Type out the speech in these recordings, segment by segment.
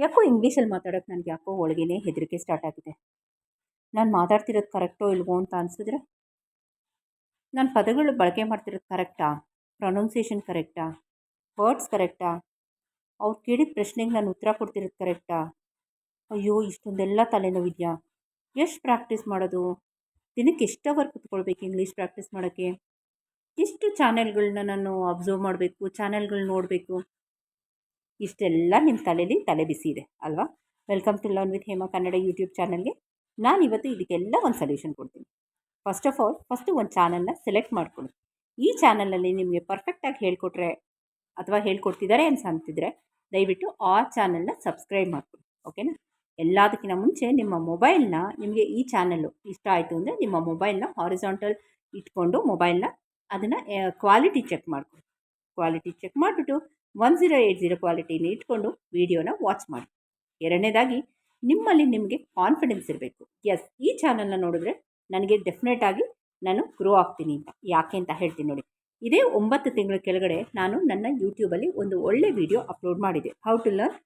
ಯಾಕೋ ಇಂಗ್ಲೀಷಲ್ಲಿ ಮಾತಾಡೋಕ್ಕೆ ನನಗೆ ಯಾಕೋ ಒಳಗೇನೆ ಹೆದರಿಕೆ ಸ್ಟಾರ್ಟ್ ಆಗಿದೆ. ನಾನು ಮಾತಾಡ್ತಿರೋದು ಕರೆಕ್ಟೋ ಇಲ್ವೋ ಅಂತ ಅನಿಸಿದ್ರೆ, ನಾನು ಪದಗಳು ಬಳಕೆ ಮಾಡ್ತಿರೋದು ಕರೆಕ್ಟಾ, ಪ್ರೊನೌನ್ಸಿಯೇಷನ್ ಕರೆಕ್ಟಾ, ವರ್ಡ್ಸ್ ಕರೆಕ್ಟಾ, ಅವ್ರು ಕೇಳಿದ ಪ್ರಶ್ನೆಗೆ ನಾನು ಉತ್ತರ ಕೊಡ್ತಿರೋದು ಕರೆಕ್ಟಾ? ಅಯ್ಯೋ, ಇಷ್ಟೊಂದೆಲ್ಲ ತಲೆನೋವಿದೆಯಾ? ಎಷ್ಟು ಪ್ರಾಕ್ಟೀಸ್ ಮಾಡೋದು? ದಿನಕ್ಕೆ ಎಷ್ಟು ಅವರ್ ಕೂತ್ಕೊಳ್ಬೇಕು ಇಂಗ್ಲೀಷ್ ಪ್ರಾಕ್ಟೀಸ್ ಮಾಡೋಕ್ಕೆ? ಎಷ್ಟು ಚಾನೆಲ್ಗಳನ್ನ ನಾನು ಅಬ್ಸರ್ವ್ ಮಾಡಬೇಕು, ಚಾನೆಲ್ಗಳು ನೋಡಬೇಕು? ಇಷ್ಟೆಲ್ಲ ನಿಮ್ಮ ತಲೆಯಲ್ಲಿ ತಲೆ ಬಿಸಿ ಇದೆ ಅಲ್ವಾ? Welcome to learn with Hema Kannada YouTube ಚಾನಲ್ಗೆ. ನಾನಿವತ್ತು ಇದಕ್ಕೆಲ್ಲ ಒಂದು ಸೊಲ್ಯೂಷನ್ ಕೊಡ್ತೀನಿ. ಫಸ್ಟ್ ಆಫ್ ಆಲ್, ಒಂದು ಚಾನಲ್ನ ಸೆಲೆಕ್ಟ್ ಮಾಡ್ಕೊಳ್ಳಿ. ಈ ಚಾನಲಲ್ಲಿ ನಿಮಗೆ ಪರ್ಫೆಕ್ಟಾಗಿ ಹೇಳ್ಕೊಟ್ರೆ ಅಥವಾ ಹೇಳ್ಕೊಡ್ತಿದ್ದಾರೆ ಅಂತಿದ್ರೆ ದಯವಿಟ್ಟು ಆ ಚಾನಲ್ನ ಸಬ್ಸ್ಕ್ರೈಬ್ ಮಾಡ್ಕೊಳ್ಳಿ. ಓಕೆನಾ? ಎಲ್ಲದಕ್ಕಿಂತ ಮುಂಚೆ ನಿಮ್ಮ ಮೊಬೈಲ್ನ, ನಿಮಗೆ ಈ ಚಾನಲ್ಲು ಇಷ್ಟ ಆಯಿತು ಅಂದರೆ ನಿಮ್ಮ ಮೊಬೈಲ್ನ ಹಾರಿಸಾಂಟಲ್ ಇಟ್ಕೊಂಡು ಅದನ್ನು ಕ್ವಾಲಿಟಿ ಚೆಕ್ ಮಾಡ್ಕೊಳ್ಳಿ. ಕ್ವಾಲಿಟಿ ಚೆಕ್ ಮಾಡಿಬಿಟ್ಟು 1080 ಕ್ವಾಲಿಟಿನ ಇಟ್ಕೊಂಡು ವೀಡಿಯೋನ ವಾಚ್ ಮಾಡಿ. ಎರಡನೇದಾಗಿ, ನಿಮ್ಮಲ್ಲಿ ನಿಮಗೆ ಕಾನ್ಫಿಡೆನ್ಸ್ ಇರಬೇಕು. ಎಸ್, ಈ ಚಾನಲ್ನ ನೋಡಿದ್ರೆ ನನಗೆ ಡೆಫಿನೆಟಾಗಿ ನಾನು ಗ್ರೋ ಆಗ್ತೀನಿ ಅಂತ. ಯಾಕೆ ಅಂತ ಹೇಳ್ತೀನಿ ನೋಡಿ. ಇದೇ 9 ತಿಂಗಳ ಕೆಳಗಡೆ ನಾನು ನನ್ನ ಯೂಟ್ಯೂಬಲ್ಲಿ ಒಂದು ಒಳ್ಳೆ ವಿಡಿಯೋ ಅಪ್ಲೋಡ್ ಮಾಡಿದೆ, ಹೌ ಟು ಲರ್ನ್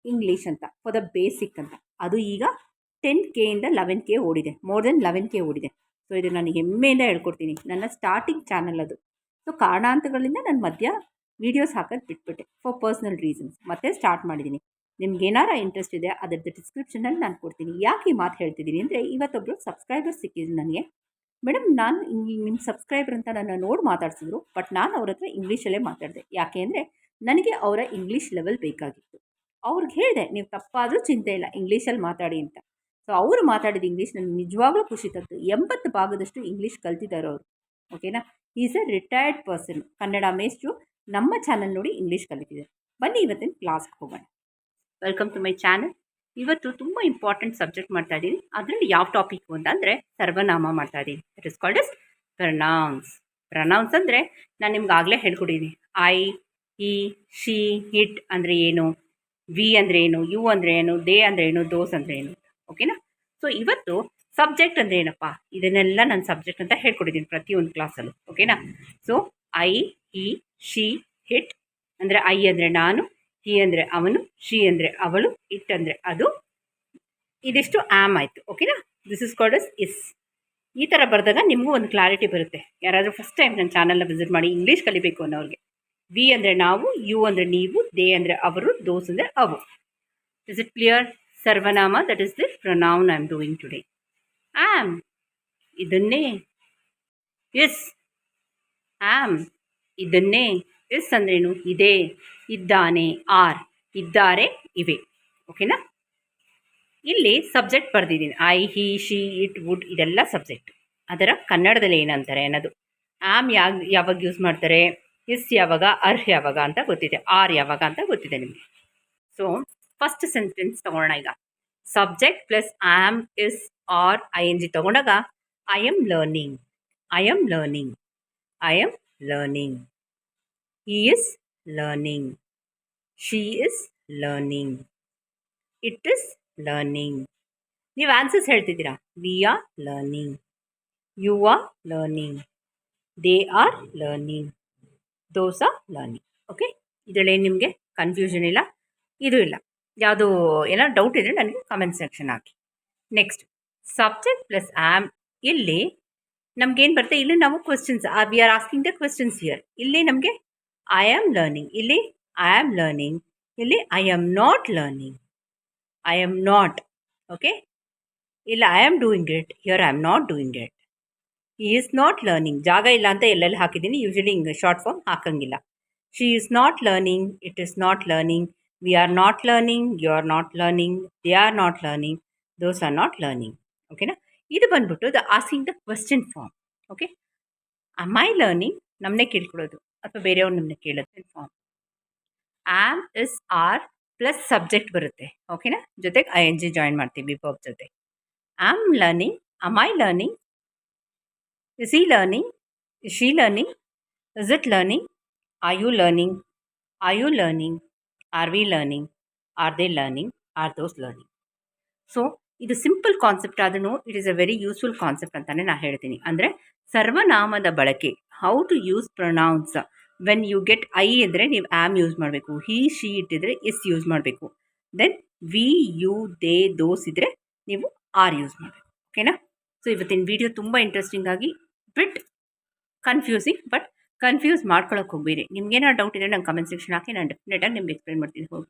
ಇಂಗ್ಲೀಷ್ ಅಂತ, ಫಾರ್ ದ ಬೇಸಿಕ್ ಅಂತ. ಅದು ಈಗ 10K ಇಂದ 11K ಓಡಿದೆ, ಮೋರ್ ದೆನ್ 11K ಓಡಿದೆ. ಸೊ ಇದು ನಾನು ಹೆಮ್ಮೆಯಿಂದ ಹೇಳ್ಕೊಡ್ತೀನಿ. ನನ್ನ ಸ್ಟಾರ್ಟಿಂಗ್ ಚಾನಲ್ ಅದು. ಸೊ ಕಾರಣಾಂತರಗಳಿಂದ ನಾನು ಮಧ್ಯ ವೀಡಿಯೋಸ್ ಹಾಕೋದು ಬಿಟ್ಬಿಟ್ಟೆ, ಫಾರ್ ಪರ್ಸ್ನಲ್ ರೀಸನ್ಸ್. ಮತ್ತೆ ಸ್ಟಾರ್ಟ್ ಮಾಡಿದ್ದೀನಿ. ನಿಮ್ಗೆ ಏನಾರ ಇಂಟ್ರೆಸ್ಟ್ ಇದೆ ಅದರದ್ದು ಡಿಸ್ಕ್ರಿಪ್ಷನಲ್ಲಿ ನಾನು ಕೊಡ್ತೀನಿ. ಯಾಕೆ ಈ ಮಾತು ಹೇಳ್ತಿದ್ದೀನಿ ಅಂದರೆ, ಇವತ್ತೊಬ್ಬರು ಸಬ್ಸ್ಕ್ರೈಬರ್ ಸಿಕ್ಕಿದ್ರು ನನಗೆ. ಮೇಡಮ್, ನಾನು ನಿಮ್ಮ ಸಬ್ಸ್ಕ್ರೈಬರ್ ಅಂತ ನನ್ನ ನೋಡಿ ಮಾತಾಡ್ಸಿದ್ರು, ಬಟ್ ನಾನು ಅವ್ರ ಹತ್ರ ಇಂಗ್ಲೀಷಲ್ಲೇ ಮಾತಾಡಿದೆ. ಯಾಕೆ ಅಂದರೆ ನನಗೆ ಅವರ ಇಂಗ್ಲೀಷ್ ಲೆವೆಲ್ ಬೇಕಾಗಿತ್ತು. ಅವ್ರಿಗೆ ಹೇಳಿದೆ, ನೀವು ತಪ್ಪಾದರೂ ಚಿಂತೆ ಇಲ್ಲ, ಇಂಗ್ಲೀಷಲ್ಲಿ ಮಾತಾಡಿ ಅಂತ. ಸೊ ಅವರು ಮಾತಾಡಿದ ಇಂಗ್ಲೀಷ್ ನನಗೆ ನಿಜವಾಗ್ಲೂ ಖುಷಿ ತಂತು. 80 ಭಾಗದಷ್ಟು ಇಂಗ್ಲೀಷ್ ಕಲ್ತಿದ್ದಾರೆ ಅವರು. ಓಕೆನಾ? Is A retired person, Kannada ಮೇಷ್ಟ್ರು. ನಮ್ಮ ಚಾನಲ್ ನೋಡಿ ಇಂಗ್ಲೀಷ್ ಕಲಿತಿದ್ದಾರೆ. ಬನ್ನಿ ಇವತ್ತಿನ ಕ್ಲಾಸ್ಗೆ ಹೋಗೋಣ. Welcome to my channel. ಇವತ್ತು ತುಂಬ ಇಂಪಾರ್ಟೆಂಟ್ ಸಬ್ಜೆಕ್ಟ್ ಮಾಡ್ತಾ ಇದ್ದೀನಿ. ಅದರಲ್ಲಿ ಯಾವ ಟಾಪಿಕ್ ಅಂತಂದರೆ ಸರ್ವನಾಮ ಮಾಡ್ತಾ ಇದ್ದೀನಿ. It is called as pronouns. Pronouns ಅಂದರೆ ನಾನು ನಿಮ್ಗೆ ಆಗಲೇ ಹೇಳ್ಕೊಟ್ಟಿದ್ದೀನಿ. ಐ, ಈ, ಶಿ, ಹಿಟ್ ಅಂದರೆ ಏನು, ವಿ ಅಂದರೆ ಏನು, ಯು ಅಂದರೆ ಏನು, ದೇ ಅಂದರೆ ಏನು, ದೋಸ್ ಅಂದರೆ ಏನು. ಓಕೆನಾ? ಸೊ ಇವತ್ತು ಸಬ್ಜೆಕ್ಟ್ ಅಂದರೆ ಏನಪ್ಪ, ಇದನ್ನೆಲ್ಲ ನಾನು ಸಬ್ಜೆಕ್ಟ್ ಅಂತ ಹೇಳ್ಕೊಟ್ಟಿದ್ದೀನಿ ಪ್ರತಿಯೊಂದು ಕ್ಲಾಸಲ್ಲೂ. ಓಕೆನಾ? ಸೊ ಐ, ಈ, ಶಿ, ಹಿಟ್ ಅಂದರೆ ಐ ಅಂದರೆ ನಾನು, ಹಿ ಅಂದರೆ ಅವನು, ಶಿ ಅಂದರೆ ಅವಳು, ಇಟ್ ಅಂದರೆ ಅದು. ಇದಿಷ್ಟು ಆಮ್ ಆಯಿತು. ಓಕೆನಾ? This is called as is. ಈ ಥರ ಬರೆದಾಗ ನಿಮಗೂ ಒಂದು ಕ್ಲಾರಿಟಿ ಬರುತ್ತೆ. ಯಾರಾದರೂ ಫಸ್ಟ್ ಟೈಮ್ ನನ್ನ ಚಾನಲ್ನ ವಿಸಿಟ್ ಮಾಡಿ ಇಂಗ್ಲೀಷ್ ಕಲಿಬೇಕು ಅನ್ನೋರಿಗೆ. ವಿ ಅಂದರೆ ನಾವು, ಯು ಅಂದರೆ ನೀವು, ದೇ ಅಂದರೆ ಅವರು, ದೋಸ್ ಅಂದರೆ ಅವು. Is it clear? ಸರ್ವನಾಮ, that is the pronoun I am doing today. Am ಇದನ್ನೇ, ಇಸ್ ಆಮ್ ಇದನ್ನೇ, ಇಸ್ ಅಂದ್ರೇನು, ಇದೆ, ಇದ್ದಾನೆ, ಆರ್ ಇದ್ದಾರೆ, ಇವೆ. ಓಕೆನಾ? ಇಲ್ಲಿ ಸಬ್ಜೆಕ್ಟ್ ಬರೆದಿದ್ದೀನಿ. I, he, she, it, would, ಇದೆಲ್ಲ ಸಬ್ಜೆಕ್ಟ್. ಅದರ ಕನ್ನಡದಲ್ಲಿ ಏನಂತಾರೆ ಅನ್ನೋದು. ಆಮ್ ಯಾವಾಗ ಯೂಸ್ ಮಾಡ್ತಾರೆ, ಇಸ್ ಯಾವಾಗ, ಅರ್ ಯಾವಾಗ ಅಂತ ಗೊತ್ತಿದೆ, ಆರ್ ಯಾವಾಗ ಅಂತ ಗೊತ್ತಿದೆ ನಿಮಗೆ. ಸೊ ಫಸ್ಟ್ ಸೆಂಟೆನ್ಸ್ ತಗೊಳ್ಳೋಣ ಈಗ. Subject plus am, is, are, ING ತಗೊಂಡಾಗ I am learning, I am learning, I am learning. He is learning. She is learning. It is learning. ನೀವು ಆನ್ಸರ್ಸ್ ಹೇಳ್ತಿದ್ದೀರಾ. We are learning, you are learning, they are learning, those are learning. Okay? ಇದರಲ್ಲಿ ನಿಮಗೆ confusion ಇಲ್ಲ, ಇದು ಇಲ್ಲ. ಯಾವುದು ಏನೋ doubt ಇದ್ದರೆ ನನಗೆ ಕಮೆಂಟ್ ಸೆಕ್ಷನ್ ಹಾಕಿ. Next, subject plus am. ಇಲ್ಲಿ ನಮಗೇನು ಬರುತ್ತೆ, ಇಲ್ಲಿ ನಾವು questions, we are asking the questions here. ಇಲ್ಲಿ ನಮಗೆ ಐ ಆಮ್ ಲರ್ನಿಂಗ್, ಇಲ್ಲಿ ಐ ಆಮ್ ಲರ್ನಿಂಗ್, ಇಲ್ಲಿ I am not learning, I am not. Okay? ಇಲ್ಲ I am doing it, here I am not doing it. He is not learning, ಜಾಗ ಇಲ್ಲ ಅಂತ ಎಲ್ಲೆಲ್ಲಿ ಹಾಕಿದ್ದೀನಿ. ಯೂಶಲಿ ಹಿಂಗೆ ಶಾರ್ಟ್ ಫಾರ್ಮ್ ಹಾಕಂಗಿಲ್ಲ. She is not learning, it is not learning, we are not learning, you are not learning, they are not learning, those are not learning. ಓಕೆನಾ? ಇದು ಬಂದ್ಬಿಟ್ಟು the asking the question form. Okay? Am I learning ನಮ್ಮನ್ನೇ ಕೇಳ್ಕೊಳ್ಳೋದು ಅಥವಾ ಬೇರೆಯವ್ರು ನಮ್ಮನ್ನ ಕೇಳೋದು form. Am, is, are plus subject ಬರುತ್ತೆ. ಓಕೆನಾ? ಜೊತೆಗೆ ING ಜಾಯಿನ್ ಮಾಡ್ತೀವಿ ವರ್ಬ್ ಜೊತೆ. Am learning, am I learning, is he learning, is she learning, is it learning, are you learning, are you learning, are we learning, are they learning, are those learning. So ಇದು simple concept ಆದ್ರೂ it is a very useful concept ಅಂತಲೇ ನಾನು ಹೇಳ್ತೀನಿ. ಅಂದರೆ ಸರ್ವನಾಮದ ಬಳಕೆ, how to use pronouns. When you get I ಇದ್ದರೆ ನೀವು ಆಮ್ ಯೂಸ್ ಮಾಡಬೇಕು, ಹಿ, ಶಿ ಇಟ್ಟಿದ್ರೆ ಇಸ್ ಯೂಸ್ ಮಾಡಬೇಕು. Then we you they those ಇದ್ದರೆ ನೀವು ಆರ್ ಯೂಸ್ ಮಾಡಬೇಕು. ಓಕೆನಾ? ಸೊ ಇವತ್ತಿನ ವಿಡಿಯೋ ತುಂಬ ಇಂಟ್ರೆಸ್ಟಿಂಗ್ ಆಗಿ ಬಿಟ್ ಕನ್ಫ್ಯೂಸಿಂಗ್, ಬಟ್ ಕನ್ಫ್ಯೂಸ್ ಮಾಡ್ಕೊಳ್ಳೋಕೆ ಹೋಗ್ಬೇಡಿ. ನಿಮ್ಗೇನಾದ್ರು ಡೌಟ್ ಇದ್ದರೆ ನಂಗೆ ಕಮೆಂಟ್ ಸೆಕ್ಷನ್ ಹಾಕಿ, ನಾನು ಡೆಫಿನೆಟಾಗಿ ನಿಮ್ಗೆ ಎಕ್ಸ್ಪ್ಲೈನ್ ಮಾಡ್ತೀನಿ. ಹೋಗಿ,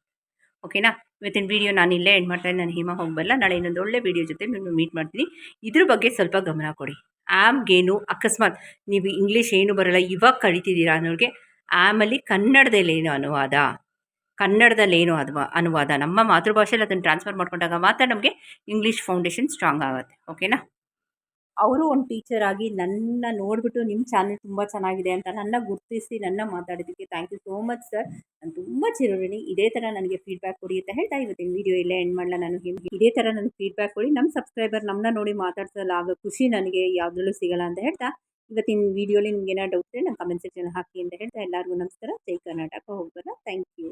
ಓಕೆನಾ? ಇವತ್ತಿನ ವಿಡಿಯೋ ನಾನು ಇಲ್ಲೇ ಎಂಡ್ ಮಾಡ್ತಾಯಿದ್ದೀನಿ. ನಾನು ಹಿಮ ಹೋಗಬಲ್ಲ. ನಾಳೆ ಇನ್ನೊಂದು ಒಳ್ಳೆ ವಿಡಿಯೋ ಜೊತೆ ನಿಮ್ಮನ್ನು ಮೀಟ್ ಮಾಡ್ತೀನಿ. ಇದ್ರ ಬಗ್ಗೆ ಸ್ವಲ್ಪ ಗಮನ ಕೊಡಿ. ಆಮ್ಗೇನು ಅಕಸ್ಮಾತ್ ನೀವು ಇಂಗ್ಲೀಷ್ ಏನು ಬರೋಲ್ಲ ಇವಾಗ ಕಲಿತಿದ್ದೀರಾ ಅನ್ನೋರಿಗೆ ಆಮಲ್ಲಿ ಕನ್ನಡದಲ್ಲೇನು ಅನುವಾದ ನಮ್ಮ ಮಾತೃಭಾಷೆಯಲ್ಲಿ ಅದನ್ನು ಟ್ರಾನ್ಸ್ಫರ್ ಮಾಡ್ಕೊಂಡಾಗ ಮಾತ್ರ ನಮಗೆ ಇಂಗ್ಲೀಷ್ ಫೌಂಡೇಶನ್ ಸ್ಟ್ರಾಂಗ್ ಆಗುತ್ತೆ. ಓಕೆನಾ? ಅವರು ಒಂದು ಟೀಚರ್ ಆಗಿ ನನ್ನ ನೋಡಿಬಿಟ್ಟು ನಿಮ್ಮ ಚಾನಲ್ ತುಂಬ ಚೆನ್ನಾಗಿದೆ ಅಂತ ನನ್ನ ಗುರುತಿಸಿ ನನ್ನ ಮಾತಾಡಿದ್ದಕ್ಕೆ thank you so much sir. ನಾನು ತುಂಬ ಚಿರಋಣಿ. ಇದೇ ಥರ ನನಗೆ ಫೀಡ್ಬ್ಯಾಕ್ ಕೊಡಿ ಅಂತ ಹೇಳ್ತಾ ಇವತ್ತಿನ ವಿಡಿಯೋ ಇಲ್ಲೇ ಎಂಡ್ ಮಾಡಲ್ಲ. ನಾನು ಇದೇ ಥರ ನನಗೆ ಫೀಡ್ಬ್ಯಾಕ್ ಕೊಡಿ. ನಮ್ಮ ಸಬ್ಸ್ಕ್ರೈಬರ್ ನಮ್ಮನ್ನ ನೋಡಿ ಮಾತಾಡ್ಸಲ್ಲ ಆಗೋ ಖುಷಿ ನನಗೆ ಯಾವುದ್ರಲ್ಲೂ ಸಿಗಲ್ಲ ಅಂತ ಹೇಳ್ತಾ, ಇವತ್ತಿನ ವಿಡಿಯೋಲಿ ನಿಮ್ಗೆ ಏನಾದ್ರು ಡೌಟ್ ಇದ್ದರೆ ನಂಗೆ ಕಮೆಂಟ್ ಸೆಕ್ಷನ್ ಹಾಕಿ ಅಂತ ಹೇಳ್ತಾ, ಎಲ್ಲರಿಗೂ ನಮಸ್ಕಾರ. ಜೈ ಕರ್ನಾಟಕ. ಹೋಗ್ಬಲ್ಲ. Thank you.